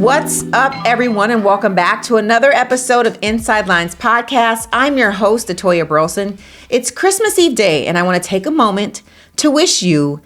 What's up, everyone, and welcome back to another episode of Inside Lines Podcast. I'm your host, Atoya Burleson. It's Christmas Eve day, and I want to take a moment to wish you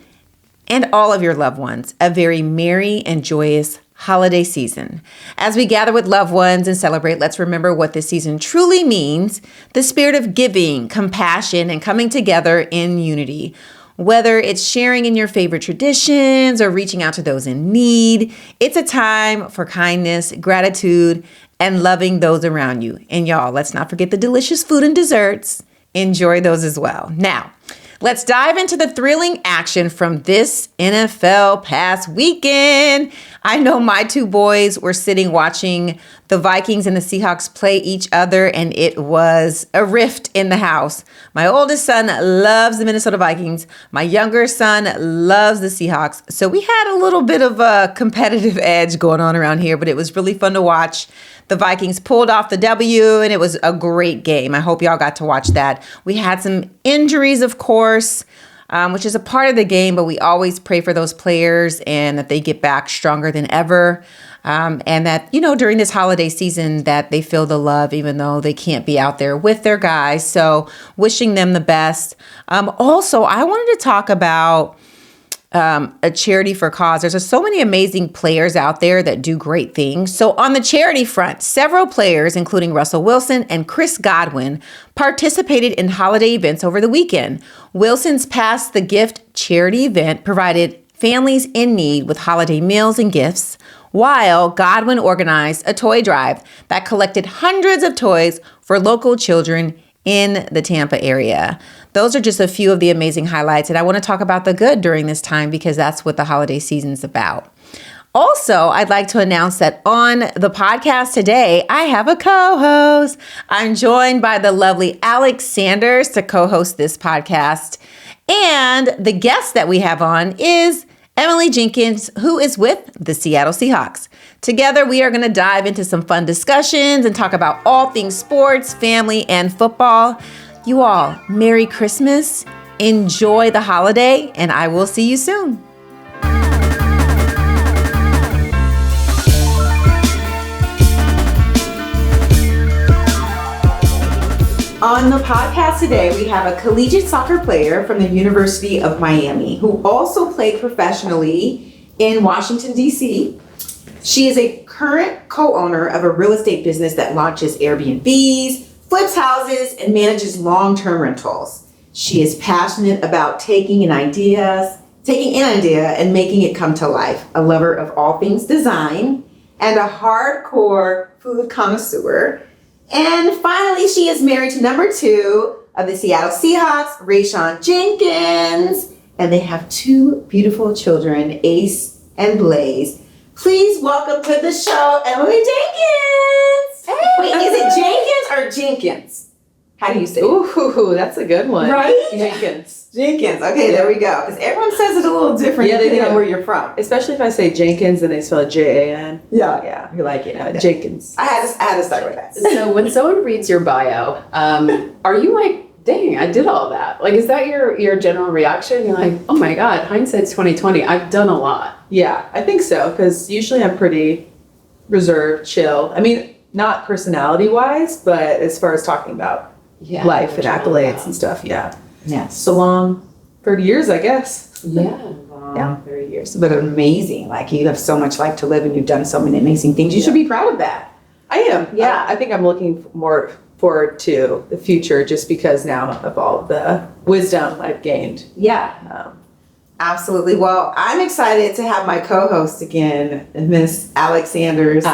and all of your loved ones a very merry and joyous holiday season. As we gather with loved ones and celebrate, let's remember what this season truly means: the spirit of giving, compassion, and coming together in unity. Whether it's sharing in your favorite traditions or reaching out to those in need, it's a time for kindness, gratitude, and loving those around you. And y'all, let's not forget the delicious food and desserts. Enjoy those as well. Now, let's dive into the thrilling action from this NFL past weekend. I know my two boys were sitting watching the Vikings and the Seahawks play each other, and it was a rift in the house. My oldest son loves the Minnesota Vikings. My younger son loves the Seahawks. So we had a little bit of a competitive edge going on around here, but it was really fun to watch. The Vikings pulled off the W, and it was a great game. I hope y'all got to watch that. We had some injuries, of course, which is a part of the game, but we always pray for those players and that they get back stronger than ever. And that, during this holiday season, that they feel the love, even though they can't be out there with their guys. So wishing them the best. Also, I wanted to talk about a charity for cause. There's so many amazing players out there that do great things. So on the charity front, several players, including Russell Wilson and Chris Godwin, participated in holiday events over the weekend. Wilson's Pass the Gift charity event provided families in need with holiday meals and gifts, while Godwin organized a toy drive that collected hundreds of toys for local children in the Tampa area. Those are just a few of the amazing highlights, and I want to talk about the good during this time because that's what the holiday season's about. Also, I'd like to announce that on the podcast today, I have a co-host. I'm joined by the lovely Alex Sanders to co-host this podcast, and the guest that we have on is Emily Jenkins, who is with the Seattle Seahawks. Together, we are going to dive into some fun discussions and talk about all things sports, family, and football. You all, Merry Christmas, enjoy the holiday, and I will see you soon. On the podcast today, we have a collegiate soccer player from the University of Miami who also played professionally in Washington, D.C. She is a current co-owner of a real estate business that launches Airbnbs, flips houses, and manages long-term rentals. She is passionate about taking an idea and making it come to life, a lover of all things design, and a hardcore food connoisseur. And finally, she is married to number 2 of the Seattle Seahawks, Rayshawn Jenkins, and they have 2 beautiful children, Ace and Blaze. Please welcome to the show, Emily Jenkins. Hey. Wait, is it Jenkins or Jenkins? How do you say it? Ooh, that's a good one. Right? Jenkins. Jenkins. Okay, there we go. Because everyone says it a little different depending on where you're from. Especially if I say Jenkins and they spell it Jan. Yeah. You like it. Jenkins. I had to start with that. So when someone reads your bio, are you like, dang, I did all that? Like, is that your general reaction? You're like, oh my God, hindsight's 2020. I've done a lot. Yeah, I think so. Because usually I'm pretty reserved, chill. I mean, not personality-wise, but as far as talking about life and accolades and stuff, yeah. Yes. So long, 30 years, I guess. Yeah. 30 years. But amazing. Like, you have so much life to live and you've done so many amazing things. You should be proud of that. I am. Yeah. I think I'm looking more forward to the future just because now of all of the wisdom I've gained. Yeah. Absolutely. Well, I'm excited to have my co-host again, Miss Alex Sanders.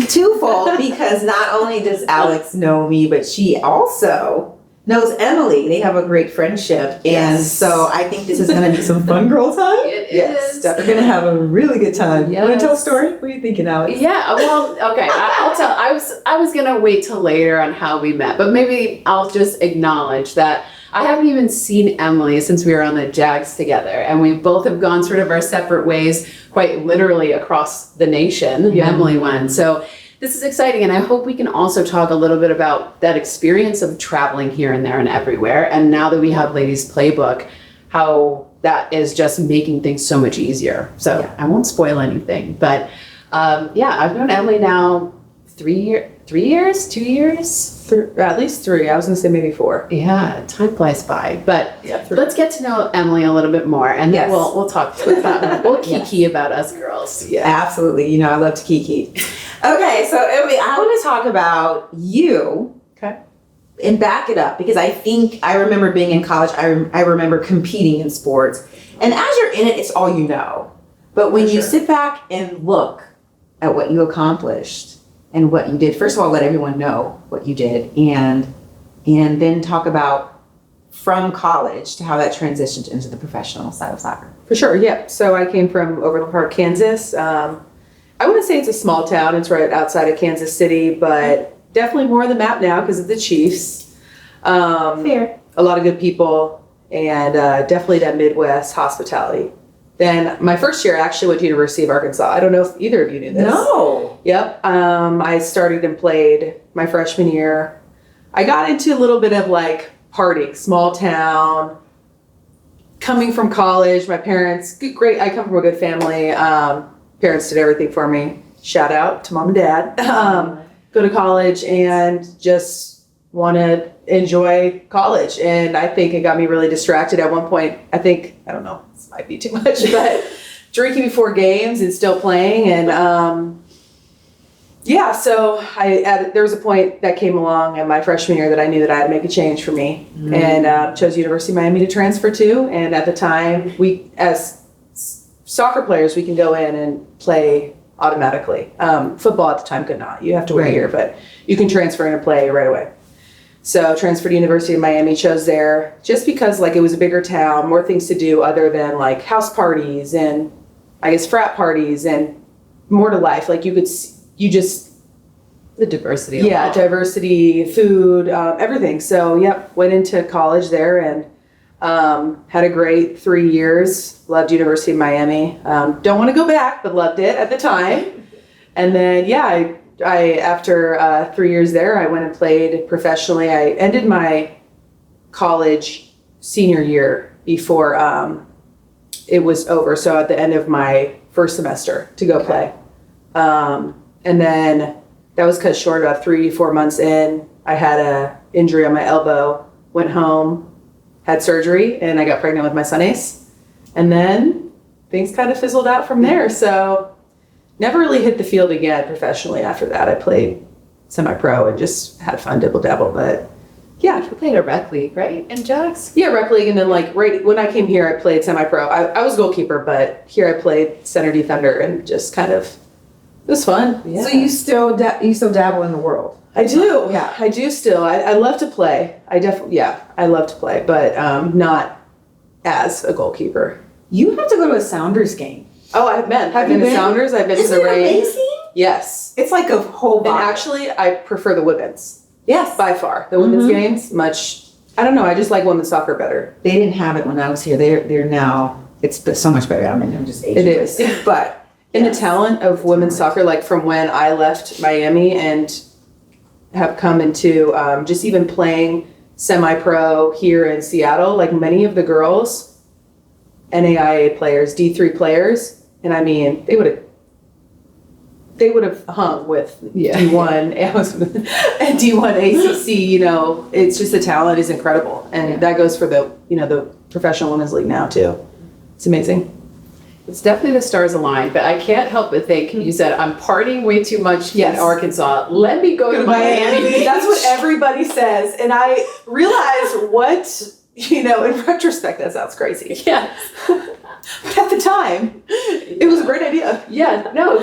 Twofold, because not only does Alex know me, but she also knows Emily. They have a great friendship. Yes. And so I think this is going to be some fun girl time. It is. We're going to have a really good time. Yes. You want to tell a story? What are you thinking, Alex? Yeah, well, okay. I'll tell. I was going to wait till later on how we met, but maybe I'll just acknowledge that I haven't even seen Emily since we were on the Jags together, and we both have gone sort of our separate ways, quite literally across the nation. Yeah. Emily went. So this is exciting, and I hope we can also talk a little bit about that experience of traveling here and there and everywhere. And now that we have Ladies Playbook, how that is just making things so much easier. So I won't spoil anything, but I've known Emily now 3 years, 2 years. At least 3. I was gonna say maybe 4. Yeah, time flies by. But Yeah, 3. let's get to know Emily a little bit more, and then Yes. we'll talk about we'll kiki about us girls. Yeah. Absolutely. You know, I love to kiki. Okay, so Emily, I want to talk about you. Okay. And back it up, because I think I remember being in college. I remember competing in sports, and as you're in it, it's all you know. But when you sit back and look at what you accomplished and what you did, first of all, let everyone know what you did, and then talk about from college to how that transitioned into the professional side of soccer. For sure, yeah. So I came from Overland Park, Kansas. I wouldn't say it's a small town. It's right outside of Kansas City, but definitely more on the map now because of the Chiefs. Fair. A lot of good people, and definitely that Midwest hospitality. Then my first year, I actually went to University of Arkansas. I don't know if either of you knew this. No. Yep. I started and played my freshman year. I got into a little bit of like partying, small town. Coming from college, my parents, great. I come from a good family. Parents did everything for me. Shout out to mom and dad. Go to college and just want to enjoy college. And I think it got me really distracted at one point. I don't know, this might be too much, but drinking before games and still playing. And so there was a point that came along in my freshman year that I knew that I had to make a change for me, and chose University of Miami to transfer to. And at the time, we, as soccer players, we can go in and play automatically. Football at the time could not. You have to wait a year, but you can transfer in and play right away. So transferred to University of Miami, chose there just because like it was a bigger town, more things to do other than like house parties and I guess frat parties, and more to life. Like The diversity. yeah, diversity, food, everything. So went into college there and had a great 3 years. Loved University of Miami. Don't want to go back, but loved it at the time. And then I after 3 years there, I went and played professionally. I ended my college senior year before it was over. So at the end of my first semester to go play. And then that was cut short about 3-4 months in. I had a injury on my elbow, went home, had surgery, and I got pregnant with my son Ace. And then things kind of fizzled out from there. So never really hit the field again professionally after that. I played semi-pro and just had fun dibble-dabble, but yeah. You played a rec league, right? In Jax? Yeah, rec league, and then like right when I came here, I played semi-pro. I was goalkeeper, but here I played center defender and just kind of, it was fun. Yeah. So you still dabble in the world? I do. Yeah. I do still. I love to play. I love to play, but not as a goalkeeper. You have to go to a Sounders game. Oh, I've been. Have you been to been? Sounders. I've been to Isn't the it Rays. amazing? Yes. It's like a whole And vibe. actually, I prefer the women's Yes. by far. The women's games, much. I don't know. I just like women's soccer better. They didn't have it when I was here. They're now, it's so much better. I mean, I'm just aging. It is. But And the talent of women's soccer, like from when I left Miami and have come into just even playing semi-pro here in Seattle, like many of the girls, NAIA players, D3 players, and I mean, they would have hung with D1 and D1 ACC, you know, it's just the talent is incredible. And that goes for the professional women's league now too. It's amazing. It's definitely the stars aligned, but I can't help but think, you said, I'm partying way too much in Arkansas. Let me go to Miami. That's what everybody says. And I realize in retrospect, that sounds crazy. Yes. But at the time, it was a great idea. Yeah, no,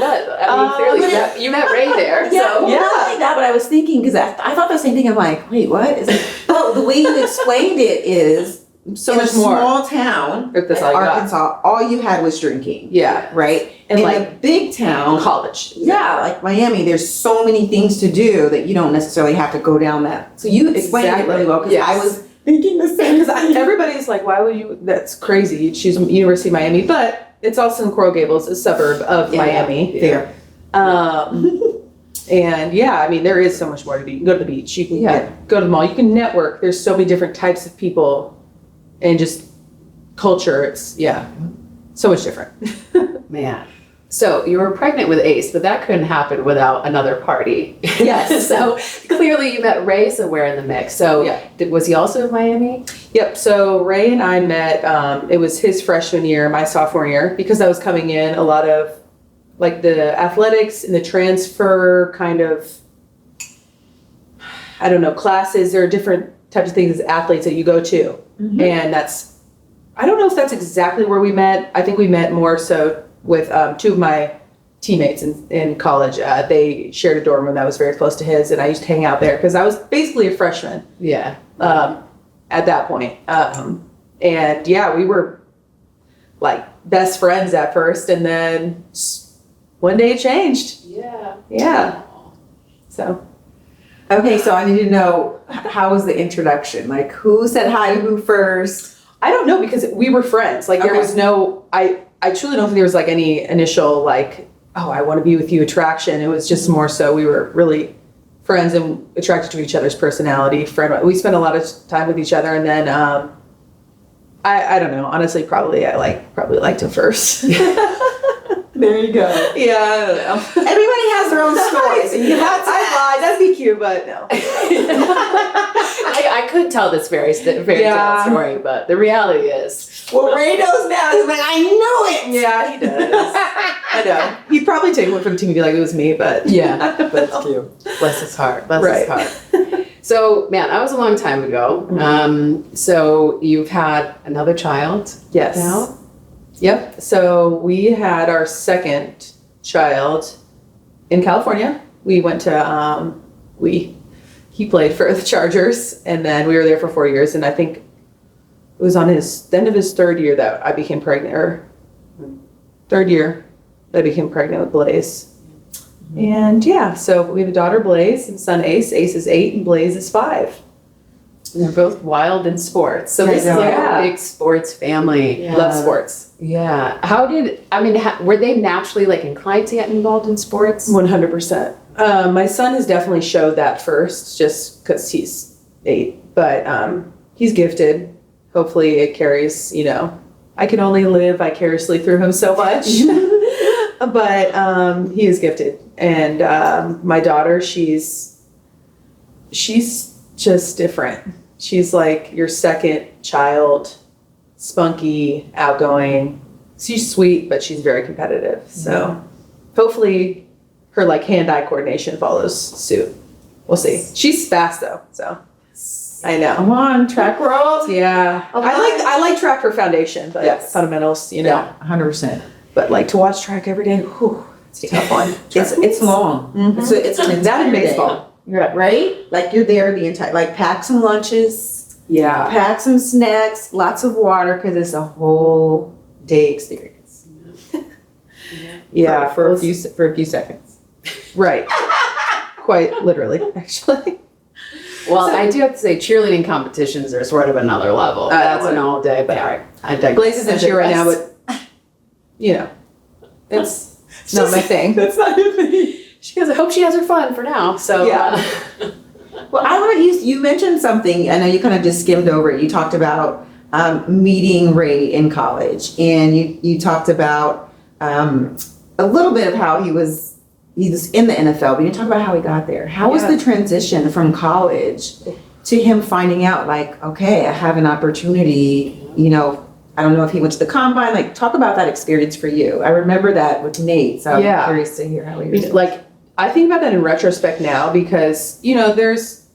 clearly you met Ray there. yeah, So. not only that, but I was thinking, because I thought the same thing. I'm like, wait, what? It's like, oh, the way you explained it is So in much a more. small town, That's all you got. Arkansas, all you had was drinking. Yeah. Right? And in like a big town, college. yeah, like Miami, there's so many things to do that you don't necessarily have to go down that. So you explained it really well, because I was thinking the same. Because everybody's like, why would you? That's crazy. You choose University of Miami, but it's also in Coral Gables, a suburb of Miami. There. And I mean, there is so much more to do. You can go to the beach. You can go to the mall. You can network. There's so many different types of people, and just culture. It's so much different. Man. So you were pregnant with Ace, but that couldn't happen without another party. Yes. So clearly you met Ray somewhere in the mix. So was he also in Miami? Yep. So Ray and I met, it was his freshman year, my sophomore year, because I was coming in a lot of like the athletics and the transfer kind of, I don't know, classes. There are different types of things as athletes that you go to. Mm-hmm. And I don't know if that's exactly where we met. I think we met more so with two of my teammates in college. They shared a dorm room that was very close to his, and I used to hang out there because I was basically a freshman. Yeah. At that point. And yeah, we were like best friends at first, and then one day it changed. Yeah. Yeah. So. Okay, so I need to know, how was the introduction? Like, who said hi to who first? I don't know, because we were friends. Like, there was no, I truly don't think there was like any initial like, oh, I want to be with you attraction. It was just more so we were really friends and attracted to each other's personality. We spent a lot of time with each other, and then I don't know. Honestly, probably liked him first. There you go. Yeah, I don't know. Everybody has their own stories. And you have to I lied. That'd be cute, but no. I could tell this fairy tale story, but the reality is. Well, Ray knows now. He's like, I knew it. Yeah, he does. I know. He'd probably take one for the team and be like, it was me, but. Yeah, but it's cute. Bless his heart. Bless his heart. So, man, that was a long time ago. So you've had another child. Yes. Now? Yep. So we had our second child in California. We went to, he played for the Chargers, and then we were there for 4 years, and I think it was on the end of his third year that I became pregnant, or third year that I became pregnant with Blaze. And yeah, so we have a daughter, Blaze, and son, Ace. Ace is 8 and Blaze is 5. And they're both wild in sports. So this is like a big sports family. Yeah. Love sports. Yeah. Were they naturally like inclined to get involved in sports? 100%. My son has definitely showed that first, just because he's 8. But he's gifted. Hopefully it carries, I can only live vicariously through him so much. But he is gifted. And my daughter, she's just different. She's like your second child, spunky, outgoing. She's sweet, but she's very competitive. So hopefully her like hand-eye coordination follows suit. We'll see. She's fast though, so I know. Come on, track world. Yeah. I like track for foundation, but fundamentals, Yeah, 100%. But like to watch track every day, whew, it's a tough one. It's long. Mm-hmm. It's an entire that in day. baseball. Right? Like you're there the entire, like pack some lunches, Yeah. pack some snacks, lots of water, because it's a whole day experience. Yeah. For a few seconds. Right. Quite literally, actually. Well, I do have to say cheerleading competitions are sort of another level. That's an all day, but I digress. Blaze is in cheer right now, but it's not my thing. That's not your thing. She goes, I hope she has her fun for now. So Yeah. Well, I want you mentioned something. I know you kind of just skimmed over it. You talked about meeting Ray in college, and you talked about a little bit of how he was in the NFL, but you talked about how he got there. How was the transition from college to him finding out, like, okay, I have an opportunity, I don't know if he went to the combine, like talk about that experience for you. I remember that with Nate, so I'm curious to hear how he was. Like, I think about that in retrospect now because, there's,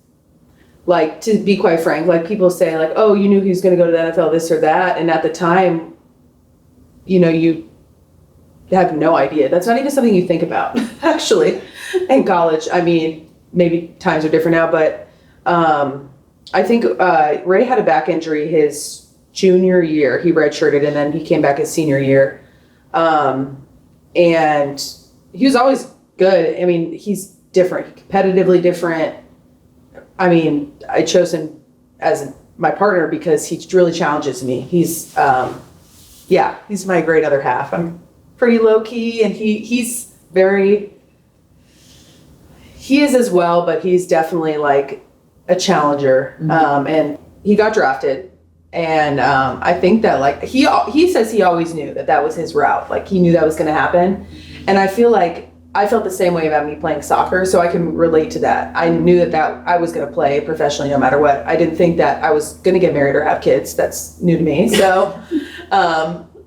like, to be quite frank, like people say like, oh, you knew he was going to go to the NFL, this or that. And at the time, you have no idea. That's not even something you think about, actually, in college. I mean, maybe times are different now, but I think Ray had a back injury his junior year. He redshirted, and then he came back his senior year. And he was always good. I mean, he's different, competitively different. I mean, I chose him as my partner because he really challenges me. He's my great other half. I'm pretty low key, and he is as well, but he's definitely like a challenger. And he got drafted, and I think that like he says he always knew that was his route. Like he knew that was going to happen, And I feel like I felt the same way about me playing soccer, so I can relate to that. I knew that I was going to play professionally no matter what. I didn't think that I was going to get married or have kids. That's new to me. So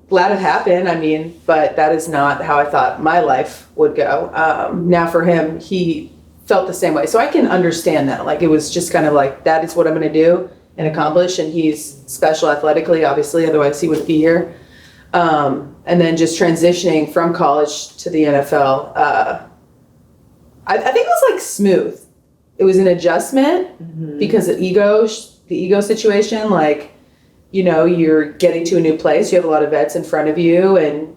glad it happened. I mean, but that is not how I thought my life would go. Now for him, he felt the same way. So I can understand that. Like, it was just kind of like, that is what I'm going to do and accomplish. And he's special athletically, obviously, otherwise he wouldn't be here. And then just transitioning from college to the NFL, I think it was like smooth. It was an adjustment because of the ego situation. Like, you know, you're getting to a new place. You have a lot of vets in front of you, and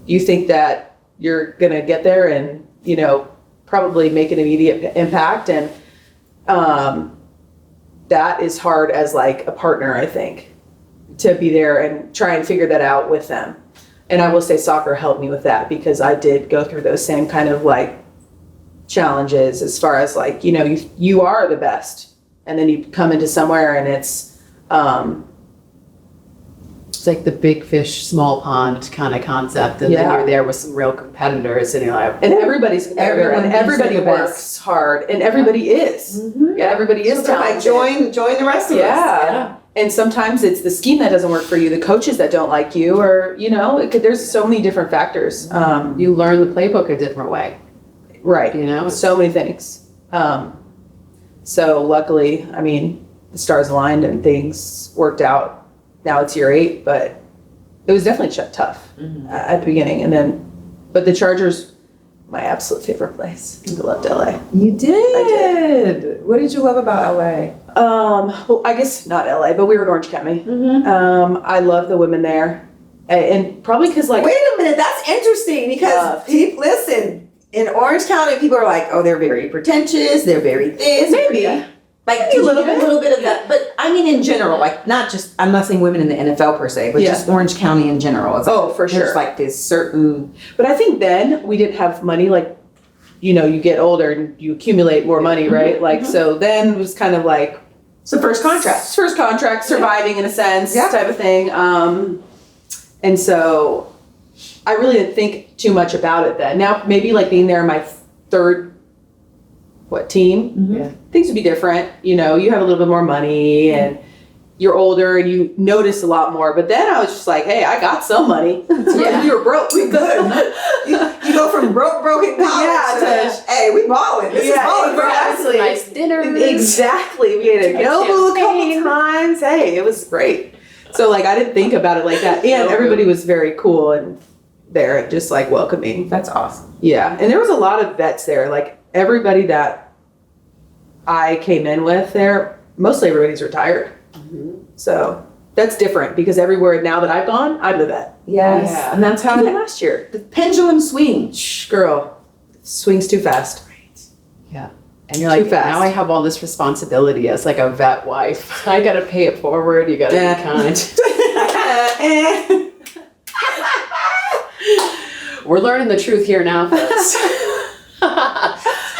you think that you're gonna get there and, you know, probably make an immediate impact. And that is hard as like a partner, I think, to be there and try and figure that out with them. And I will say soccer helped me with that, because I did go through those same kind of like challenges as far as like, you know, you are the best, and then you come into somewhere and it's like the big fish, small pond kind of concept. And then you're there with some real competitors, and you're like, and everybody's competitor, and everybody works hard, and everybody is. Yeah, everybody is talented. Like join the rest of us. Yeah. And sometimes it's the scheme that doesn't work for you, the coaches that don't like you, or, you know, there's so many different factors. You learn the playbook a different way. Right. You know? So many things. So luckily, I mean, the stars aligned and things worked out. Now it's year 8, but it was definitely tough at the beginning. But the Chargers, my absolute favorite place. I loved LA. You did? I did. What did you love about LA? Well, I guess not LA, but we were in Orange County. I love the women there. And probably because, like... Wait a minute, that's interesting, because listen, in Orange County, people are like, oh, they're very pretentious, they're very this. Maybe. Like, a little bit of that. But I mean, in general, like, not just, I'm not saying women in the NFL per se, but just Orange County in general. It's like, for sure. There's like this certain... But I think then we didn't have money, like, you know, you get older and you accumulate more money, right? Like, so then it was kind of like... It's the first contract. Surviving in a sense, type of thing. And so I really didn't think too much about it then. Now, maybe like being there in my third, team, things would be different. You know, you have a little bit more money and you're older and you notice a lot more. But then I was just like, hey, I got some money. We were broke. We good. you go from broke in college to, hey, we balling. This is balling for us. Exactly. Nice dinner. Exactly. We ate at Nobu a couple times. Hey, it was great. So like, I didn't think about it like that. And everybody was very cool and there and just like welcoming. That's awesome. Yeah. And there was a lot of vets there. Like, everybody that I came in with there, mostly everybody's retired. So that's different, because everywhere now that I've gone, I'm the vet. Yes. Yeah. And that's how Even last year. the pendulum swings. Shh, girl, swings too fast. Yeah. And you're like, now I have all this responsibility as like a vet wife. I got to pay it forward. You got to be kind. We're learning the truth here now, folks.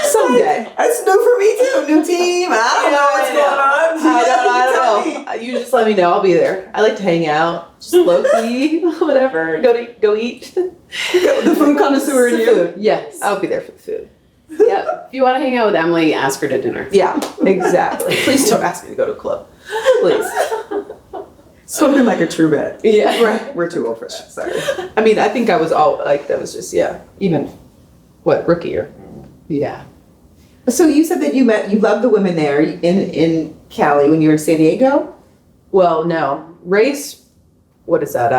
Someday. That's new for me too. New team. I don't know what's going on. I don't know. You just let me know. I'll be there. I like to hang out, just low key, whatever. Go eat. The food connoisseur in you. Yes. I'll be there for the food. Yeah. If you want to hang out with Emily, ask her to dinner. Yeah, exactly. Please don't ask me to go to a club. Please. Something like a true vet. Yeah. We're too old for that. Sorry. I mean, I think I was all like, that was just, even, rookie year. Yeah. So you said that you loved the women there in Cali when you were in San Diego? Well, no. Ray's, what is that?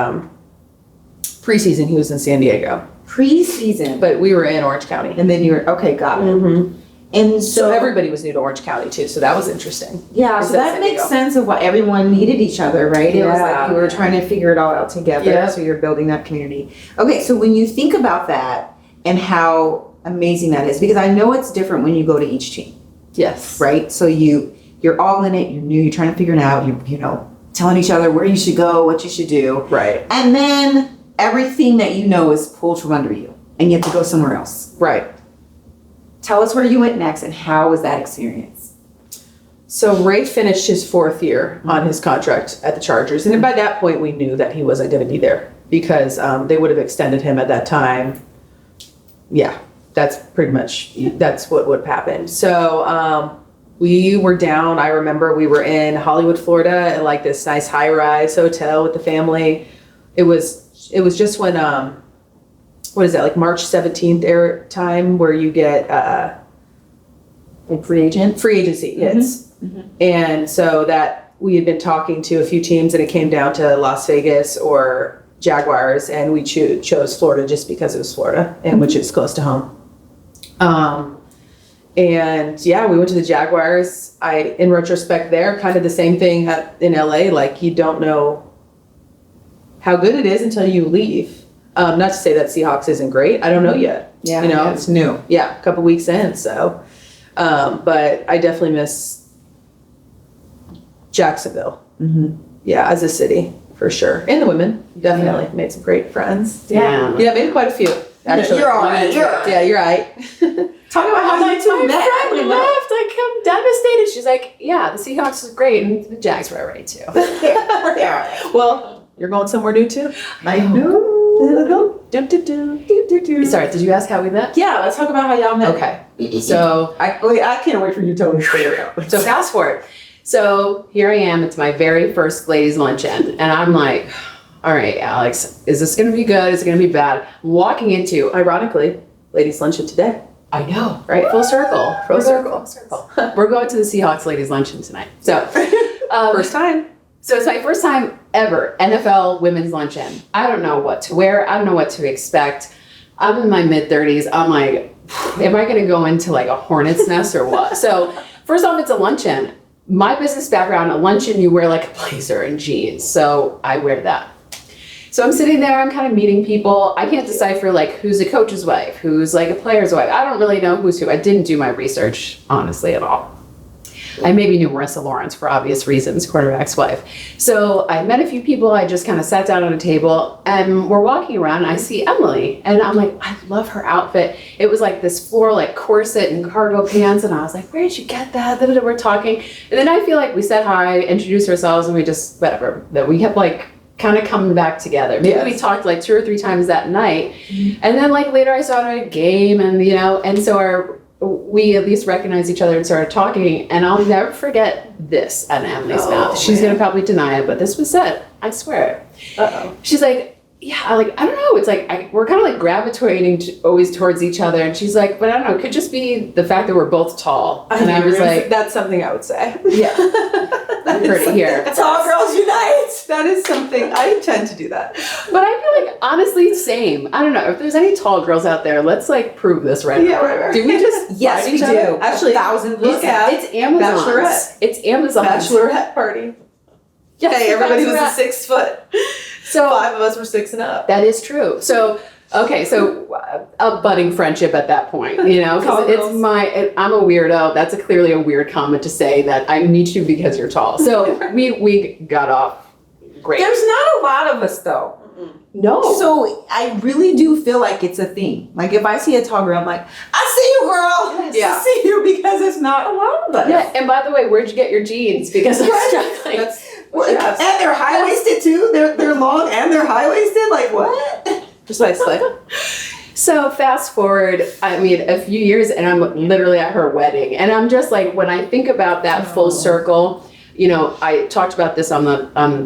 Preseason, he was in San Diego. Preseason. But we were in Orange County. And then you were, okay, got it. Mm-hmm. And So everybody was new to Orange County too, so that was interesting. Yeah, so that makes sense of why everyone needed each other, right? It was like you were trying to figure it all out together, so you're building that community. Okay, so when you think about that and how amazing that is, because I know it's different when you go to each team. Yes. Right? So you're all in it, you're new, you're trying to figure it out, you know, telling each other where you should go, what you should do. Right. And then everything that you know is pulled from under you and you have to go somewhere else. Right. Tell us where you went next and how was that experience? So Ray finished his 4th year on his contract at the Chargers. And by that point, we knew that he wasn't going to be there because they would have extended him at that time. Yeah, that's pretty much, that's what would have happened. So we were down, I remember we were in Hollywood, Florida at like this nice high-rise hotel with the family. It was just when, what is that, like March 17th air time where you get Free agency hits. And so that we had been talking to a few teams and it came down to Las Vegas or Jaguars, and we chose Florida just because it was Florida, and which is close to home. And yeah, we went to the Jaguars. In retrospect there, kind of the same thing in LA, like you don't know how good it is until you leave. Not to say that Seahawks isn't great. I don't know yet. Yeah, you know, it's new. Yeah, a couple weeks in. So, but I definitely miss Jacksonville. Yeah, as a city for sure, and the women definitely made some great friends. Yeah. Made quite a few. Actually, You're all right. Yeah, you're right. Talk about how you two met. My friend left. Like, I'm devastated. She's like, yeah, the Seahawks was great, and the Jags were alright too. Well, you're going somewhere new too. I know. Sorry, did you ask how we met? Yeah, let's talk about how y'all met. Okay. So I can't wait for you to tell me the story. So fast forward. So here I am. It's my very first ladies' luncheon, and I'm like, all right, Alex, is this going to be good? Is it going to be bad? I'm walking into, Ironically, ladies' luncheon today. I know, right? Full circle. Full circle. We're going to the Seahawks ladies' luncheon tonight. So First time. So it's my first time ever NFL women's luncheon. I don't know what to wear. I don't know what to expect. I'm in my mid-30s. I'm like, am I going to go into like a hornet's nest or what? So first off, it's a luncheon. My business background, a luncheon, you wear like a blazer and jeans. So I wear that. So I'm sitting there, I'm kind of meeting people. I can't decipher like who's a coach's wife, who's like a player's wife. I don't really know who's who. I didn't do my research, honestly, at all. I maybe knew Marissa Lawrence for obvious reasons, quarterback's wife. So I met a few people. I just kind of sat down on a table and we're walking around and I see Emily and I'm like, I love her outfit. It was like this floral like corset and cargo pants. And I was like, where did you get that? We're talking. And then I feel like we said hi, introduced ourselves, and we just, whatever, that we kept like kind of coming back together. Maybe we talked like 2 or 3 times that night. And then like later I saw her at a game and, you know, and so we at least recognized each other and started talking. And I'll never forget this at Emily's mouth. She's going to probably deny it, but this was said. I swear. She's like, yeah, like, I don't know. It's like, we're kind of like gravitating always towards each other. And she's like, but I don't know. It could just be the fact that we're both tall. And I was like, that's something I would say. Yeah. I heard it here. Tall girls unite. That is something, I tend to do that. But I feel like, honestly, same. I don't know. If there's any tall girls out there, let's like prove this right now. Right. Do we just Yes, we do. Actually, 1,000%. look at It's Amazon. Bachelorette. It's Amazon. Bachelorette party. Yes, Hey, everybody was Bachelorette. a 6 foot. So 5 of us were 6 and up. that is true. So, okay, so a budding friendship at that point, you know, because I'm a weirdo. That's clearly a weird comment to say that I need you because you're tall. So we got off great. There's not a lot of us though. No. So I really do feel like it's a thing. Like if I see a tall girl, I'm like, I see you, girl. Yes. I see you, because it's not a lot of us. Yeah, and by the way, where'd you get your jeans? Because I'm struggling. And they're high waisted too. They're long and they're high waisted. Like what? Precisely. So fast forward, I mean, a few years and I'm literally at her wedding. And I'm just like, when I think about that full circle, you know, I talked about this on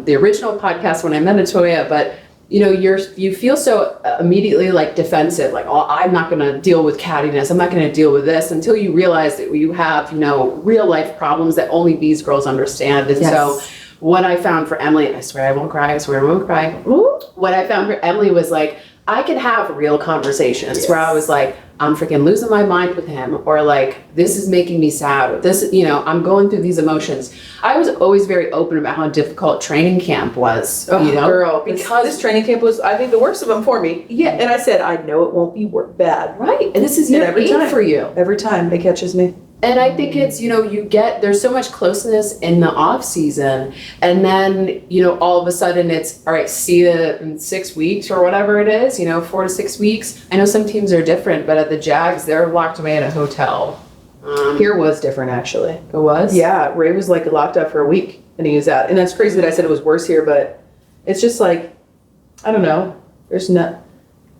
the original podcast when I met Atoya, but you know, you feel so immediately like defensive, like, oh, I'm not going to deal with cattiness. I'm not going to deal with this until you realize that you have, you know, real life problems that only these girls understand. And so what I found for Emily, and I swear I won't cry, what I found for Emily was like, I could have real conversations where I was like, I'm freaking losing my mind with him, or like, this is making me sad, or this, you know, I'm going through these emotions. I was always very open about how difficult training camp was, you know, girl, because this training camp was, I think, the worst of them for me. Yeah. And I said, I know it won't be bad. Right. And this is year 8 for you. Every time it catches me. And I think it's, you know, there's so much closeness in the off season. And then, you know, all of a sudden it's, all right, see you in 6 weeks or whatever it is, you know, 4 to 6 weeks. I know some teams are different, but at the Jags, they're locked away in a hotel. Here was different, actually. It was? Yeah, Ray was like locked up for a week and he was out. And that's crazy that I said it was worse here, but it's just like, I don't know. There's not,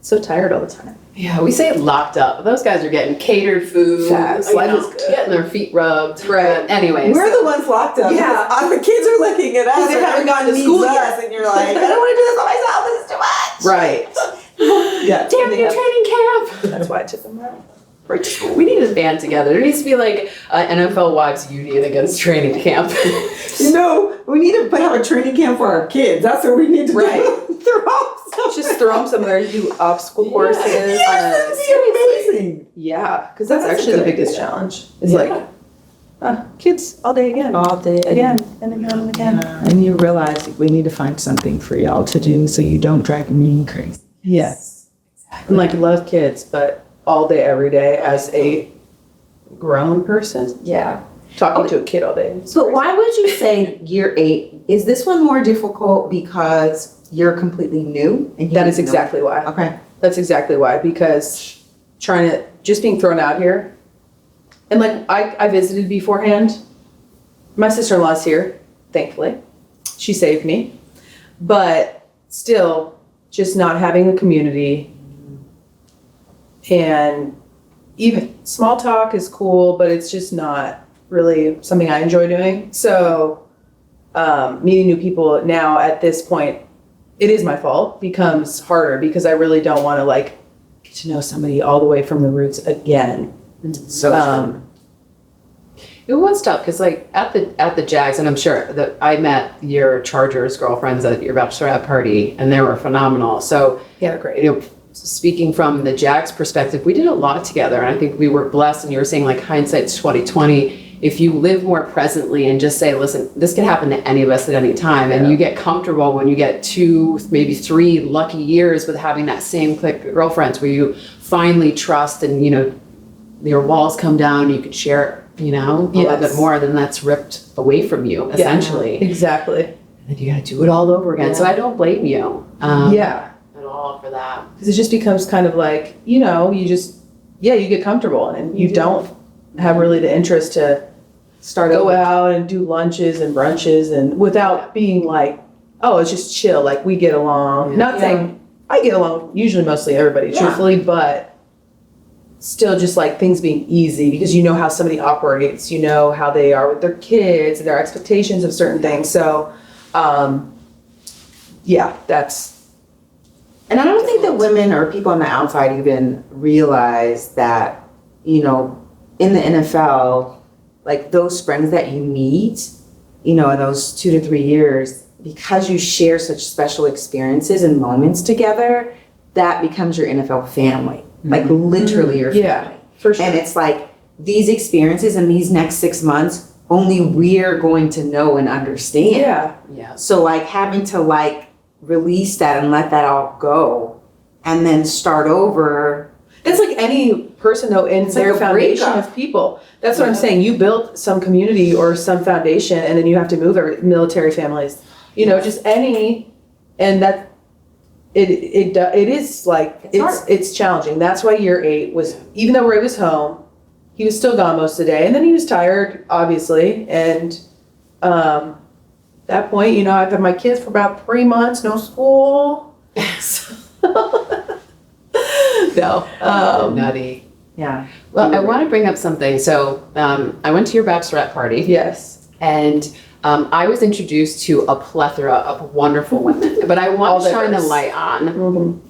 so tired all the time. Yeah, we say locked up. Those guys are getting catered food, Facts. Life is good. getting their feet rubbed. Right. But anyways. We're the ones locked up. Yeah. Because the kids are looking at us. They haven't gotten to school yet. And you're like, I don't want to do this by myself. This is too much. Right. Yeah. Damn you, training camp. That's why I took them out. Right to school. We need to band together. There needs to be like an NFL Wives Union against training camp. We need to have a training camp for our kids. That's what we need to Right. do. Just throw them somewhere, do obstacle courses. Yes, that'd be amazing. Yeah, because that's That's a actually the good biggest idea. challenge. Is like, kids all day again. All day Again, and again, and again. And you realize we need to find something for y'all to do so you don't drive me crazy. Yes. And like love kids, but all day, every day as a grown person. Yeah. Talking to a kid all day. So why would you say year 8? Is this one more difficult because you're completely new? And you That is didn't know- exactly why. Okay. That's exactly why, because just being thrown out here. And like, I visited beforehand. My sister-in-law's here, thankfully. She saved me. But still, just not having a community. And even small talk is cool, but it's just not really something I enjoy doing. So meeting new people now at this point, it is my fault, becomes harder because I really don't want to like get to know somebody all the way from the roots again. So It was tough because like at the Jags, and I'm sure that I met your Chargers girlfriends at your bachelorette party, and they were phenomenal. So Yeah, great. you know, speaking from the Jags perspective, we did a lot together, and I think we were blessed. And you were saying like hindsight's 2020. If you live more presently and just say, listen, this can happen to any of us at any time, and you get comfortable when you get 2, maybe 3 lucky years with having that same clique of girlfriends where you finally trust and, you know, your walls come down, you could share, you know, a little bit more, then that's ripped away from you, essentially. Exactly. And then you got to do it all over again. So I don't blame you Yeah. at all for that. Because it just becomes kind of like, you know, you get comfortable and you don't have really the interest to go out and do lunches and brunches and without being like, oh, it's just chill. Like we get along. Not saying I get along usually mostly everybody, truthfully, but still just like things being easy because you know how somebody operates, you know how they are with their kids and their expectations of certain things. So, that's. And I don't think that women or people on the outside even realize that, you know, in the NFL, like those friends that you meet, you know, in those 2 to 3 years, because you share such special experiences and moments together, that becomes your NFL family. Like literally your family. Yeah, for sure. And it's like these experiences in these next 6 months, only we're going to know and understand. Yeah. Yeah. So like having to like release that and let that all go and then start over. It's like any person though in their like a foundation breakup. of people. That's what I'm saying. You built some community or some foundation and then you have to move military families. You know, just any, and that it is like it's challenging. That's why year 8 was, even though Ray was home, he was still gone most of the day, and then he was tired, obviously. And that point, you know, I've had my kids for about 3 months, no school. No. Nutty. Yeah. Well, I want to bring up something. So I went to your bachelorette party. Yes. And I was introduced to a plethora of wonderful women. But I want to shine the light on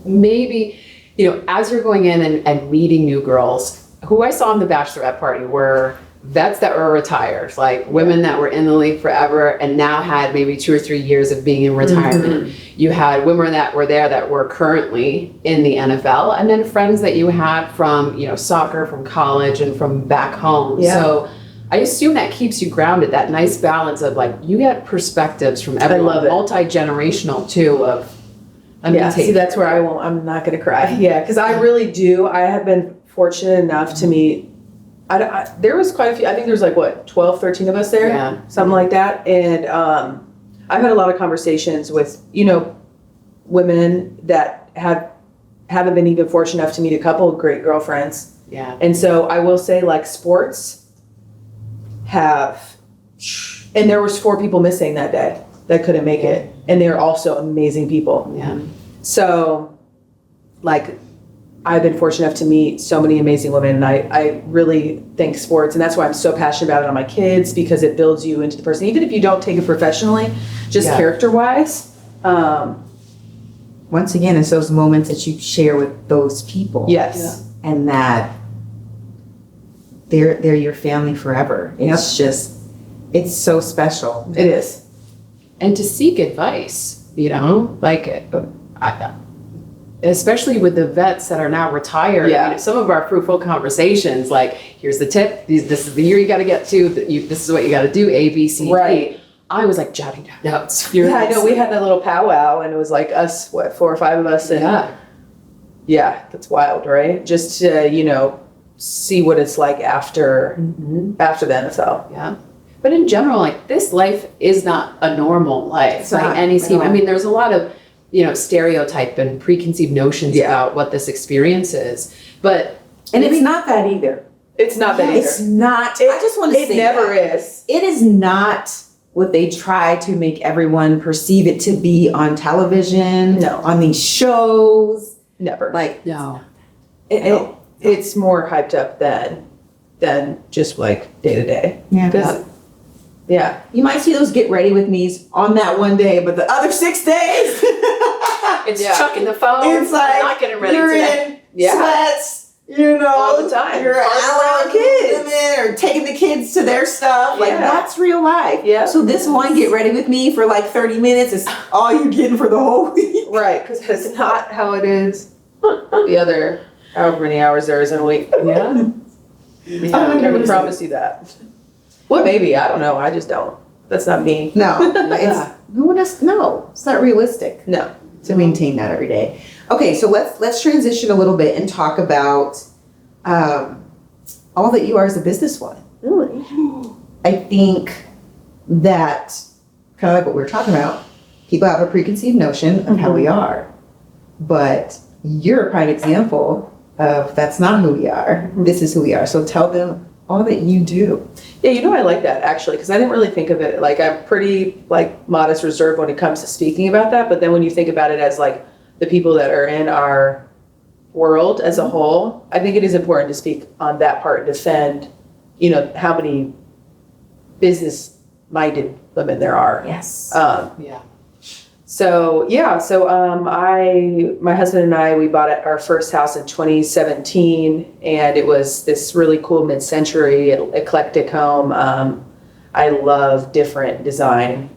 maybe, you know, as you're going in and meeting new girls, who I saw in the bachelorette party were vets that were retired, like women that were in the league forever and now had maybe 2 or 3 years of being in retirement. You had women that were there that were currently in the NFL, and then friends that you had from, you know, soccer, from college, and from back home. Yeah. So I assume that keeps you grounded, that nice balance of like, you get perspectives from everyone, love it. Multi-generational too of, Yeah, see, that's where I'm not going to cry. Yeah, because I really do. I have been fortunate enough to meet, there was quite a few, I think there was like, what, 12, 13 of us there? Yeah. Something like that. And I've had a lot of conversations with, you know, women that haven't been even fortunate enough to meet a couple of great girlfriends. Yeah. And so I will say, like, sports have, and there was 4 people missing that day that couldn't make it. And they're also amazing people. Yeah. So, like, I've been fortunate enough to meet so many amazing women, and I really think sports, and that's why I'm so passionate about it on my kids, because it builds you into the person, even if you don't take it professionally, just character-wise. Once again, it's those moments that you share with those people. Yes. And that they're your family forever. It's just, it's so special. It is. And to seek advice, you know, like, especially with the vets that are now retired. Yeah. I mean, some of our fruitful conversations, like, here's the tip, this is the year you got to get to, this is what you got to do, A, B, C, D. Right. I was like jotting down notes. Yeah, I know. We had that little powwow, and it was like us, 4 or 5 of us, and yeah, that's wild, right? Just to, you know, see what it's like after the NFL. Yeah. But in general, like, this life is not a normal life by any scheme. I mean, there's a lot of, you know, stereotype and preconceived notions about what this experience is. But And it's not that either. It's not that either. It's not. I just want to say it never that. is. It is not what they try to make everyone perceive it to be on television, No. on these shows. Never. Like, no. It's more hyped up than just like day to day. yeah. Yeah. You might see those get ready with me's on that one day, but the other 6 days, It's chucking the phone. it's like not getting ready you're today. in sweats, you know, All the time. You're All around the kids or taking the kids to their stuff. Like, Yeah. that's real life. Yeah. So this one get ready with me for like 30 minutes is all you're getting for the whole week. Right. Because it's not how it is the other however many hours there is in a week. Yeah. I can promise you that. Well, maybe. I don't know. I just don't. That's not me. No, it's not realistic No. to maintain that every day. Okay, so let's transition a little bit and talk about all that you are as a businesswoman. Really? I think that kind of like what we were talking about, people have a preconceived notion of how we are, but you're a prime example of that's not who we are. This is who we are. So tell them all that you do. Yeah, you know, I like that actually, because I didn't really think of it. Like, I'm pretty like modest, reserved when it comes to speaking about that. But then when you think about it as like the people that are in our world as a whole, I think it is important to speak on that part and defend, you know, how many business-minded women there are. Yes. Yeah. So my husband and I, we bought our first house in 2017, and it was this really cool mid-century eclectic home. I love different design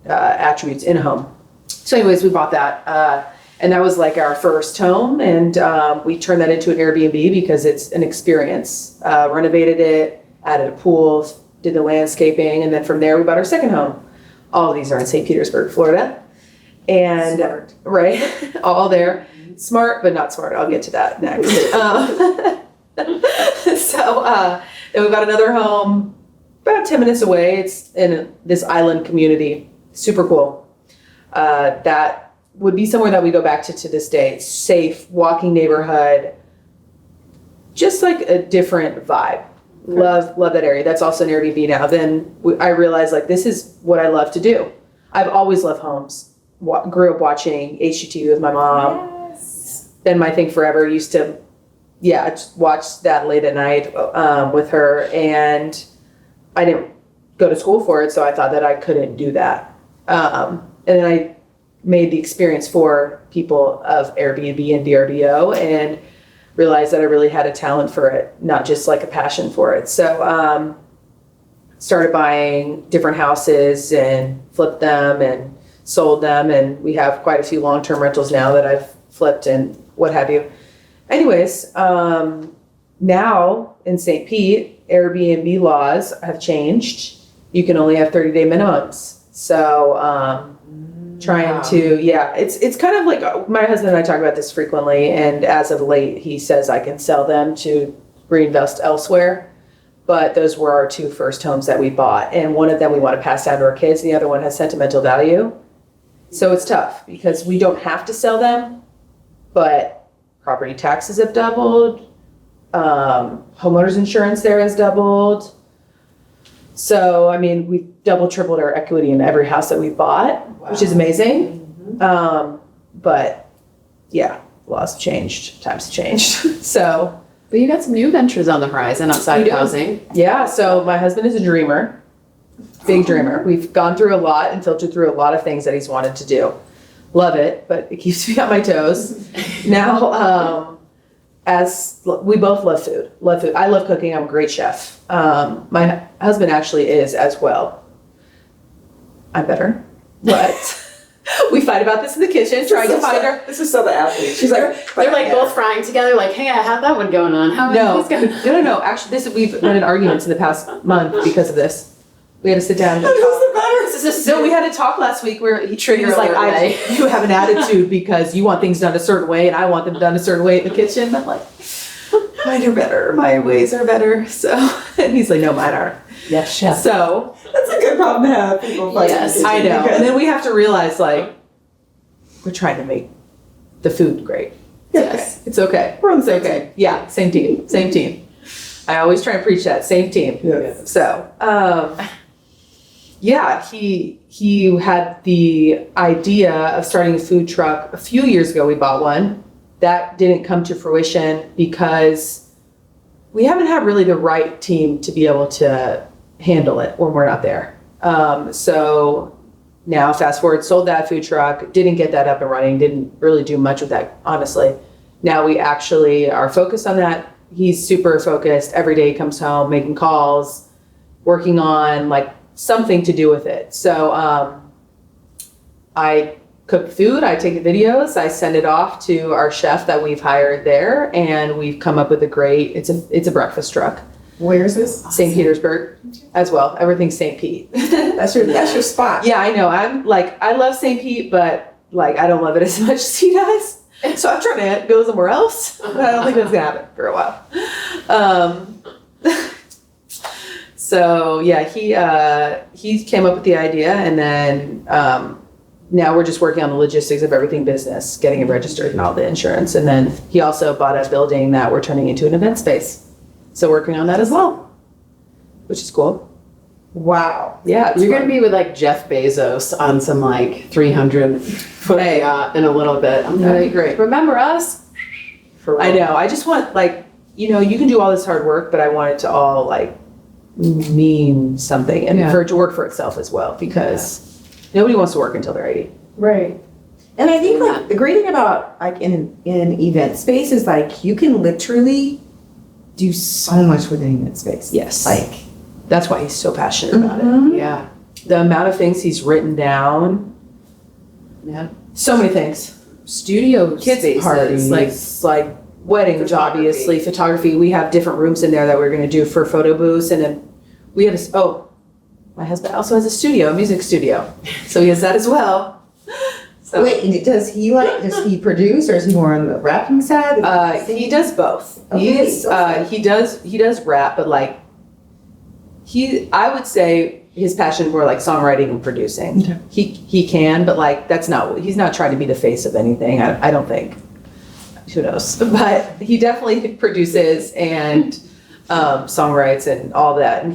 attributes in a home. So anyways, we bought that, and that was like our first home, and we turned that into an Airbnb because it's an experience. Renovated it, added a pool, did the landscaping, and then from there we bought our second home. All of these are in St. Petersburg, Florida. And Smart. right, all there. Smart, but not smart. I'll get to that next. Then we got another home about 10 minutes away. It's in this island community. Super cool. That would be somewhere that we go back to this day. It's safe, walking neighborhood, just like a different vibe. Love that area. That's also an Airbnb now. Then I realized like this is what I love to do. I've always loved homes. Grew up watching HGTV with my mom. Yes. Been my thing forever. Used to, watch that late at night with her. And I didn't go to school for it, so I thought that I couldn't do that. And then I made the experience for people of Airbnb and VRBO and realized that I really had a talent for it, not just like a passion for it. So started buying different houses and flipped them and sold them, and we have quite a few long-term rentals now that I've flipped and what have you. Anyways, now in St. Pete, Airbnb laws have changed. You can only have 30-day minimums. So trying to, it's kind of like, my husband and I talk about this frequently, and as of late, he says I can sell them to reinvest elsewhere. But those were our 2 first homes that we bought. And one of them we want to pass down to our kids. The other one has sentimental value. So it's tough because we don't have to sell them, but property taxes have doubled. Homeowners insurance there has doubled. So, I mean, we've double, tripled our equity in every house that we've bought, which is amazing. But yeah, laws have changed, times have changed. So, But you got some new ventures on the horizon outside We of do. housing. yeah, so my husband is a dreamer, big dreamer. We've gone through a lot and filtered through a lot of things that he's wanted to do. Love it, but it keeps me on my toes. Now, as we both love food. I love cooking. I'm a great chef. My husband actually is as well. I'm better, but we fight about this in the kitchen, trying to find our. This is so the athlete. She's like, They're like both frying together, like, hey, I have that one going on. How No, is this going? no. Actually, we've been in arguments in the past month because of this. We had to sit down and talk. This is So we had to talk last week where he Trigger was like, alert, right? you have an attitude because you want things done a certain way and I want them done a certain way in the kitchen. I'm like, mine are better. My ways are better. So, and he's like, no, mine are. Yes, chef. So, that's a good problem to have. People fighting Yes, in the I kitchen know. because- And then we have to realize, like, we're trying to make the food great. Yes. It's okay. We're on the It's same okay. Yeah, same team. Same team. I always try and preach that. Same team. Yes. So, yeah, he had the idea of starting a food truck a few years ago. We bought one. That didn't come to fruition because we haven't had really the right team to be able to handle it when we're not there. So now, fast forward, sold that food truck, didn't get that up and running, didn't really do much with that, honestly. Now we actually are focused on that. He's super focused. Every day he comes home, making calls, working on like something to do with it. So I cook food, I take the videos, I send it off to our chef that we've hired there, and we've come up with a great, it's a breakfast truck. Where's this? St. Petersburg as well. Everything's St. Pete. That's your spot. Yeah, I know. I'm like, I love St. Pete, but like, I don't love it as much as he does. So I'm trying to go somewhere else, but I don't think that's gonna happen for a while. So yeah, he came up with the idea, and then now we're just working on the logistics of everything business, getting it registered and all the insurance. And then he also bought a building that we're turning into an event space. So working on that as well, which is cool. Wow. Yeah, it's You're fun. going to be with like Jeff Bezos on some like 300-foot yacht in a little bit. I'm That'd like, be great. remember us? For I real. know. I just want, like, you know, you can do all this hard work, but I want it to all like mean something and Yeah. for it to work for itself as well, because nobody wants to work until they're 80. Right. And I think like the great thing about like in event space is like you can literally do so much with an event space. Yes. Like That's why he's so passionate about it. Yeah. The amount of things he's written down, Yeah. so many things. Studio Kids spaces. parties, like weddings, Photography. obviously, photography. We have different rooms in there that we're going to do for photo booths, and then we have my husband also has a studio, a music studio, so he has that as well. So wait, does he produce or is he more on the rapping side? he does both. Okay, He does rap, but like I would say his passion is more like songwriting and producing. Okay. He can, but like he's not trying to be the face of anything. I don't think. Who knows? But he definitely produces and songwrites and all that. And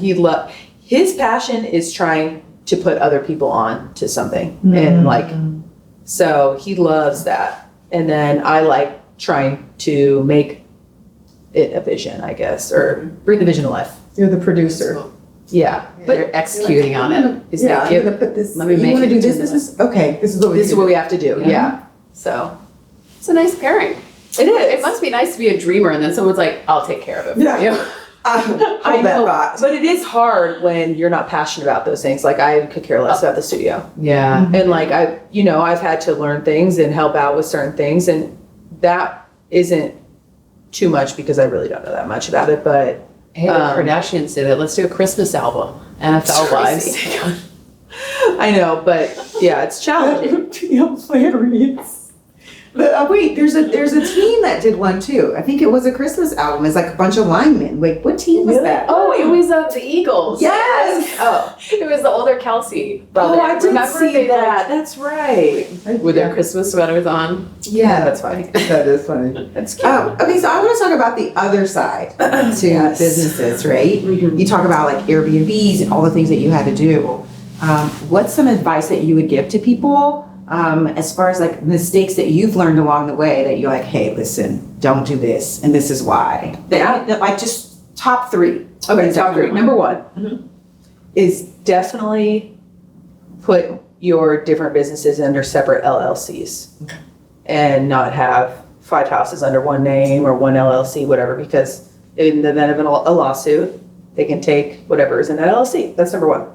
his passion is trying to put other people on to something. And like, so he loves that. And then I like trying to make it a vision, I guess, or bring the vision to life. You're the producer. Yeah. But you're executing on it. Is Yeah, that I'm gonna put this. Let me you make wanna it do into this? This is okay. This is what we This is do. what we have to do. Yeah. Yeah. So It's a nice pairing. it is. It must be nice to be a dreamer and then someone's like, I'll take care of it for Yeah. you. I Hold that know, thought. but it is hard when you're not passionate about those things. Like I could care less about the studio. Yeah. And like I've had to learn things and help out with certain things, and that isn't too much because I really don't know that much about it. But Hey, the Kardashians did it. Let's do a Christmas album. NFL Lives. I know, but yeah, it's challenging. Hilarious. But wait, there's a team that did one too. I think it was a Christmas album. It's like a bunch of linemen. Wait, what team was that? Oh, it was the Eagles. Yes. Oh, it was the older Kelsey brother. Oh, I didn't Remember see they, that. That's right. with their Christmas sweaters on. Yeah, That's funny. That is funny. That's cute. Okay, so I want to talk about the other side to Yes. businesses, right? Mhm. You talk about like Airbnbs and all the things that you had to do. What's some advice that you would give to people as far as like mistakes that you've learned along the way that you're like, hey, listen, don't do this, and this is why? Like just top three. Okay, top three. Number one Mhm. is definitely put your different businesses under separate LLCs and not have 5 houses under one name or one LLC, whatever, because in the event of a lawsuit, they can take whatever is in that LLC. That's number one.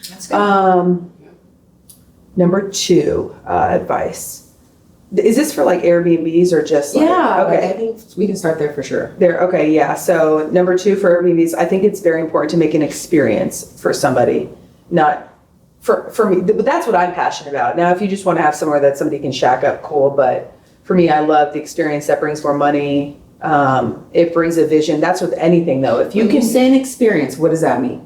That's good. Number two, advice. Is this for like Airbnbs or just like, Yeah, okay. I think we can start there for sure. There, okay, yeah. So number two for Airbnbs, I think it's very important to make an experience for somebody, not for me. But that's what I'm passionate about. Now, if you just want to have somewhere that somebody can shack up, cool. But for me, I love the experience that brings more money. It brings a vision. That's with anything though. If you You can can, say an experience. What does that mean?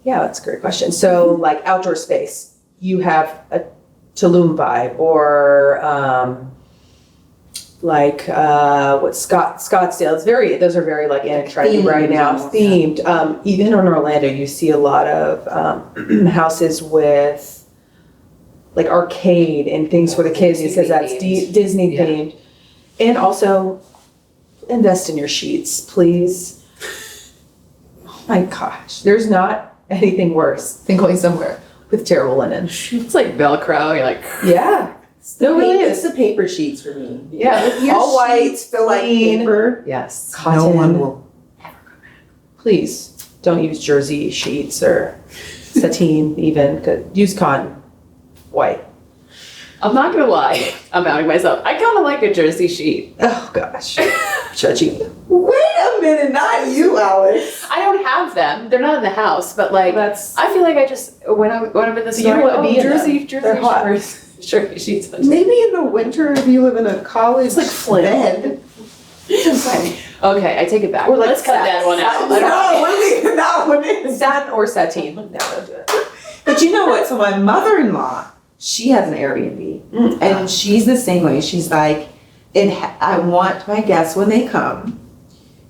yeah, that's a great question. So like outdoor space, you have a Tulum vibe or Scottsdale. It's those are very like in trendy Themed right now, almost, themed. Even in Orlando, you see a lot of houses with like arcade and things for the kids because that's Disney Yeah. themed. And also invest in your sheets, please. Oh my gosh, there's not anything worse than going somewhere with terrible linen. It's like Velcro. You're like, Yeah. Still really It's the paper sheets for me. yeah. Your All white, sheets feel like clean. paper. Yes. No Cotton. one will. Please don't use jersey sheets or sateen even. Use cotton. White. I'm not gonna lie. I'm outing myself. I kind of like a jersey sheet. Oh gosh. Judging. Wait a minute, not you, Alex. I don't have them. They're not in the house, but like That's I feel like I just when I'm in the You store, wanna be in jersey them. They're hot. jersey sheets. Maybe in the winter, if you live in a college It's like flannel. bed. Okay, I take it back. Or like Let's cut that one out. No, we're leaving that one in. satin or sateen. No, don't do it. But you know what? So my mother-in-law, she has an Airbnb, and she's the same way. She's like, I want my guests when they come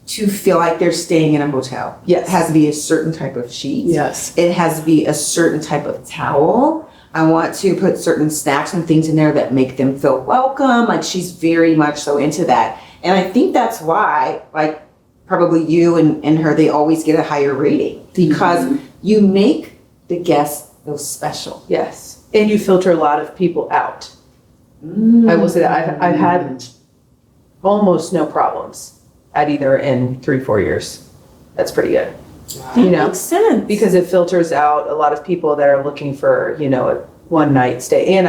to feel like they're staying in a motel. Yes. It has to be a certain type of sheet. Yes. It has to be a certain type of towel. I want to put certain snacks and things in there that make them feel welcome. Like she's very much so into that. And I think that's why, like probably you and her, they always get a higher rating because you make the guests feel special. Yes. And you filter a lot of people out. I will say that I've had almost no problems at either in 3-4 years. That's pretty good. You know, Makes sense. because it filters out a lot of people that are looking for, a one night stay. And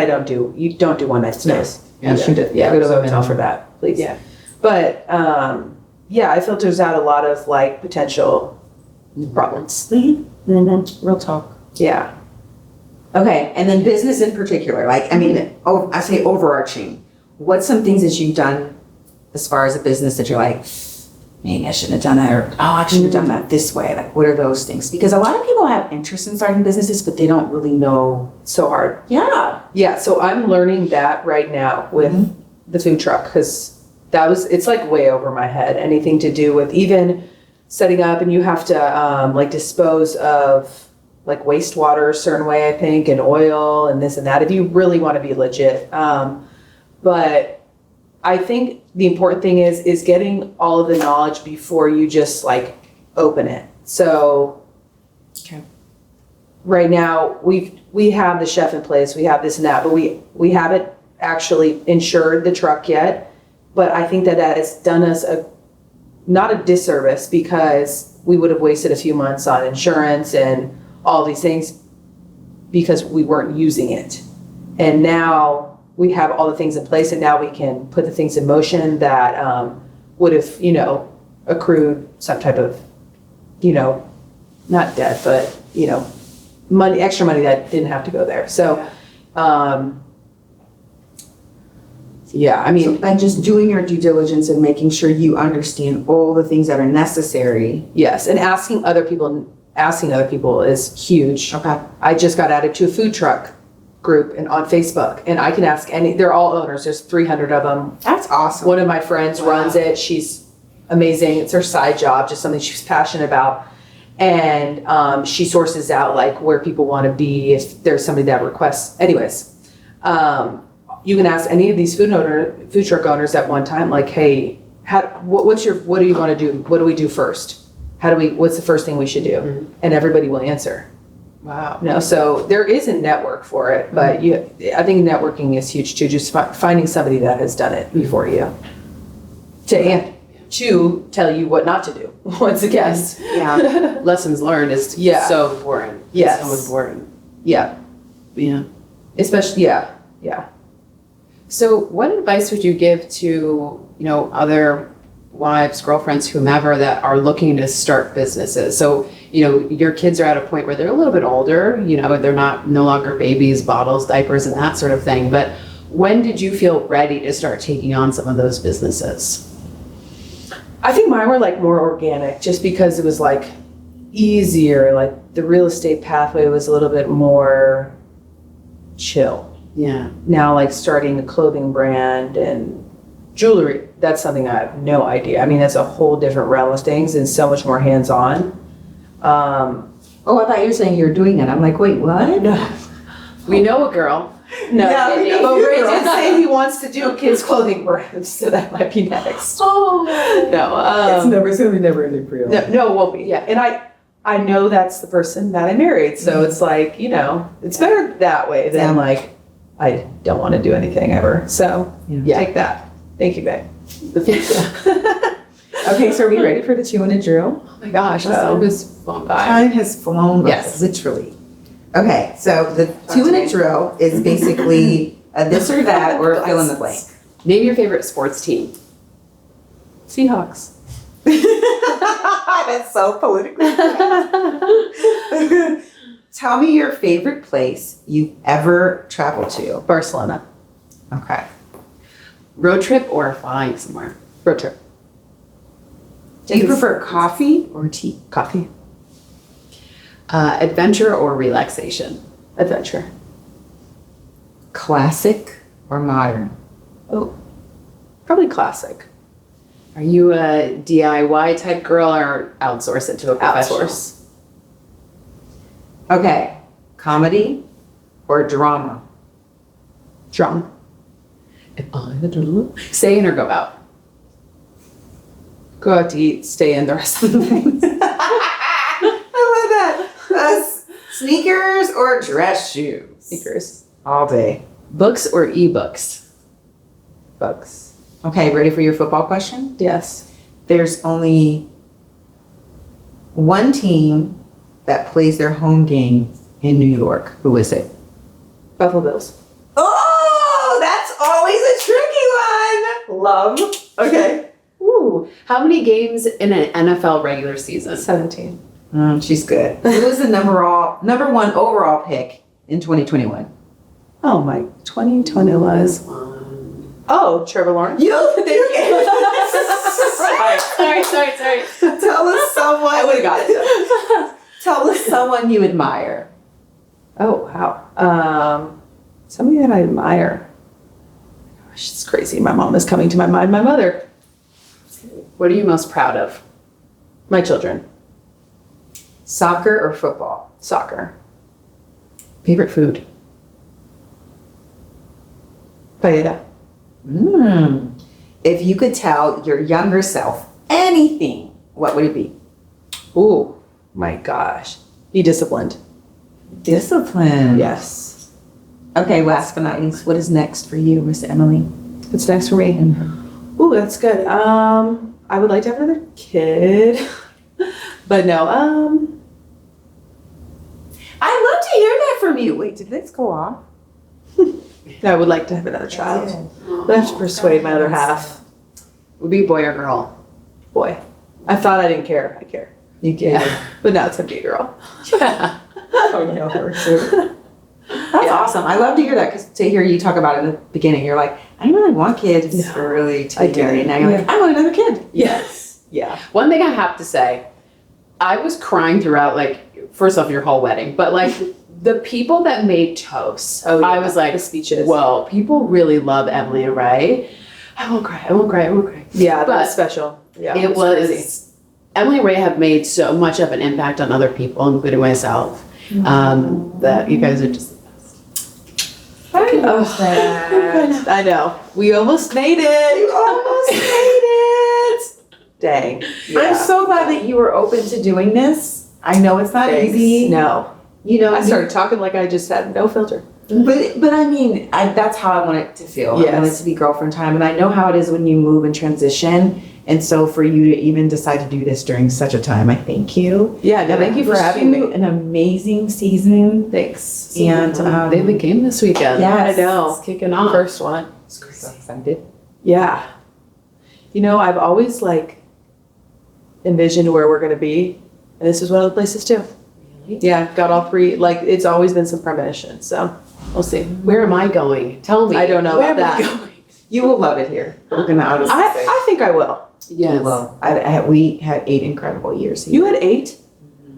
you don't do one night stays. Yeah, she did. Yeah, go to the hotel for that, please. Yeah. But it filters out a lot of like potential problems. Real talk. Yeah. Okay, and then business in particular, like, I mean, I say overarching. What's some things that you've done as far as a business that you're like, maybe I shouldn't have done that, or I should have done that this way? Like, what are those things? Because a lot of people have interest in starting businesses, but they don't really know. So hard. Yeah. Yeah, so I'm learning that right now with the food truck because it's like way over my head. Anything to do with even setting up and you have to like dispose of like wastewater a certain way, I think, and oil and this and that if you really want to be legit. But I think the important thing is getting all of the knowledge before you just like open it. So right now we have the chef in place, we have this and that, but we haven't actually insured the truck yet. But I think that has done us not a disservice because we would have wasted a few months on insurance and all these things because we weren't using it. And now we have all the things in place and now we can put the things in motion that would have, accrued some type of, not debt, but, extra money that didn't have to go there. So Yeah, I mean, And just doing your due diligence and making sure you understand all the things that are necessary. yes, and asking other people is huge. Okay. I just got added to a food truck group on Facebook, and I can ask they're all owners. There's 300 of them. That's awesome. One of my friends runs it. She's amazing. It's her side job, just something she's passionate about. And she sources out like where people want to be if there's somebody that requests. Anyways, you can ask any of these food truck owners at one time, like, hey, what do you want to do? What do we do first? What's the first thing we should do? Mm-hmm. And everybody will answer. Wow. So there is a network for it, but I think networking is huge too. Just finding somebody that has done it before you to tell you what not to do. Once again, Yeah. Lessons learned is so important. Yes. So important. yeah, Yeah. especially yeah. So what advice would you give to, other wives, girlfriends, whomever that are looking to start businesses? So, your kids are at a point where they're a little bit older, they're no longer babies, bottles, diapers, and that sort of thing. But when did you feel ready to start taking on some of those businesses? I think mine were like more organic, just because it was like easier. Like the real estate pathway was a little bit more chill. Yeah. Now, like starting a clothing brand and jewelry, that's something I have no idea. I mean, that's a whole different realm of things and so much more hands-on. Oh, I thought you were saying you're doing it. I'm like, wait, what? No, We know a girl. but Ray girl. did say he wants to do a kids' clothing brand, so that might be next. Oh. No, It's gonna be never ending for you. no, it won't be. Yeah, and I know that's the person that I married, so it's like, it's better that way than like I don't want to do anything ever. So take that. Thank you, babe. Okay, so are we ready for the 2-minute drill? Oh my gosh, this time has flown by. Time has flown by, Yes. literally. Okay, so the 2-minute drill is basically a this or that or fill in the blank. Name your favorite sports team. Seahawks. That's so political. Tell me your favorite place you've ever traveled to. Barcelona. Okay. Road trip or flying somewhere? Road trip. Do you prefer coffee or tea? Coffee. Adventure or relaxation? Adventure. Classic or modern? Oh, probably classic. Are you a DIY type girl or outsource it to a professional? Outsource. Okay. Comedy or drama? Drum. If I had to stay in or go out? Go out to eat, stay in the rest of the night. I love that. Sneakers or dress shoes? Sneakers. All day. Books or ebooks? Bugs. Okay, ready for your football question? Yes. There's only one team that plays their home game in New York. Who is it? Buffalo Bills. Oh, that's always a tricky one. Love. Okay. Ooh, how many games in an NFL regular season? 17. She's good. Who was the number one overall pick in 2021? Oh my, 2020 was. Oh, Trevor Lawrence. Sorry. Tell us someone. I would have got it. Tell us someone you admire. Oh, wow. Somebody that I admire. Gosh, it's crazy. My mom is coming to my mind. My mother. What are you most proud of? My children. Soccer or football? Soccer. Favorite food? Paella. If you could tell your younger self anything, what would it be? Ooh, my gosh. Be disciplined. Discipline. Yes. Okay, last but not least, what is next for you, Miss Emily? What's next for me? Ooh, that's good. I would like to have another kid. But no, I'd love to hear that from you. Wait, did this go off? I would like to have another child. But I have to persuade my other half. Would be boy or girl? Boy. I thought I didn't care. I care. You can. But now it's gonna be a girl. Yeah. Oh, no, her too. That's awesome. I love to hear that, because to hear you talk about it in the beginning, you're like, I don't really want kids really to be married. Now you're like, I want another kid. Yes. Yeah. One thing I have to say, I was crying throughout, like, first off, your whole wedding, but like the people that made toast, I was like, the speeches. whoa, people really love Emily and Ray. I won't cry. Yeah, that But was special. Yeah, it was Emily and Ray have made so much of an impact on other people, including myself, that you guys are just I know. We almost made it. You almost made it. Dang. Yeah. I'm so glad that you were open to doing this. I know it's not easy. No. You know, I started talking like I just had no filter. But I mean, that's how I want it to feel. Yes. I want it to be girlfriend time. And I know how it is when you move and transition. And so for you to even decide to do this during such a time, I thank you. Yeah, no, thank you for having me. An amazing season. Thanks. And they have a game this weekend. Yes. I know. It's kicking off. First one. So excited. Yeah. You know, I've always like envisioned where we're going to be. And this is one of the places too. Really? Yeah, got all three. Like, it's always been some premonition. So we'll see. Where am I going? Tell me. I don't know Where about am I that. going? You will love it here. We're going to honestly say. I think I will. Yes. You will. We had 8 incredible years here. You had 8?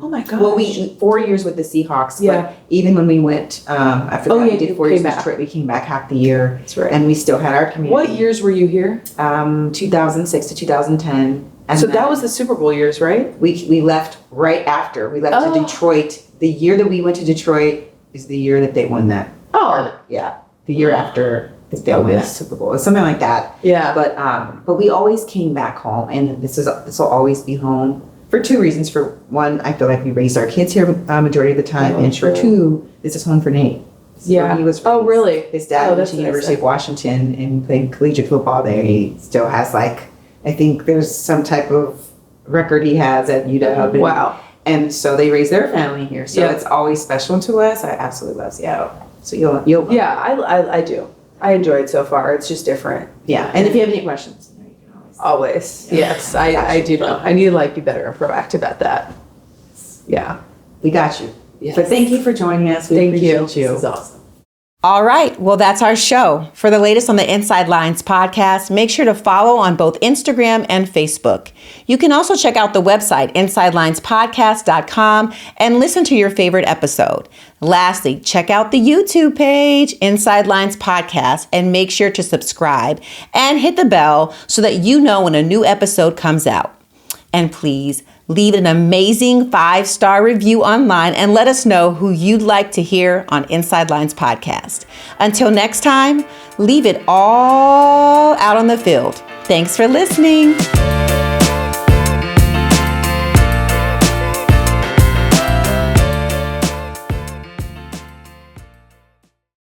Oh my God. Well, we 4 years with the Seahawks. Yeah. But even when we went after that, we did 4 years came with back. Detroit. We came back half the year, That's right. and we still had our community. What years were you here? 2006 to 2010. And So then that was the Super Bowl years, right? we left right after. We left to Detroit. The year that we went to Detroit is the year that they won that. Oh, Yeah, the year after they won that Super Bowl, something like that. yeah. But we always came back home, and this will always be home for 2 reasons. For one, I feel like we raised our kids here majority of the time, and for 2, this is home for Nate. This is where he was Oh, raised. really? His dad Oh, went that's to nice. University of Washington and played collegiate football there. He still has I think there's some type of record he has at UW. And, Wow. And so they raised their family here, so Yeah. it's always special to us. I absolutely love Seattle. So you'll love Yeah, I do. I enjoy it so far. It's just different. Yeah, and if you have any questions, you can always. Always. Yes, I do know. I need to be better and proactive at that. Yeah. We got you. Yes. But thank you for joining us. We Thank you. appreciate you. This is awesome. All right. Well, that's our show. For the latest on the Inside Lines podcast, make sure to follow on both Instagram and Facebook. You can also check out the website, InsideLinesPodcast.com, and listen to your favorite episode. Lastly, check out the YouTube page, Inside Lines Podcast, and make sure to subscribe and hit the bell so that you know when a new episode comes out. And please leave an amazing 5-star review online and let us know who you'd like to hear on Inside Lines Podcast. Until next time, leave it all out on the field. Thanks for listening.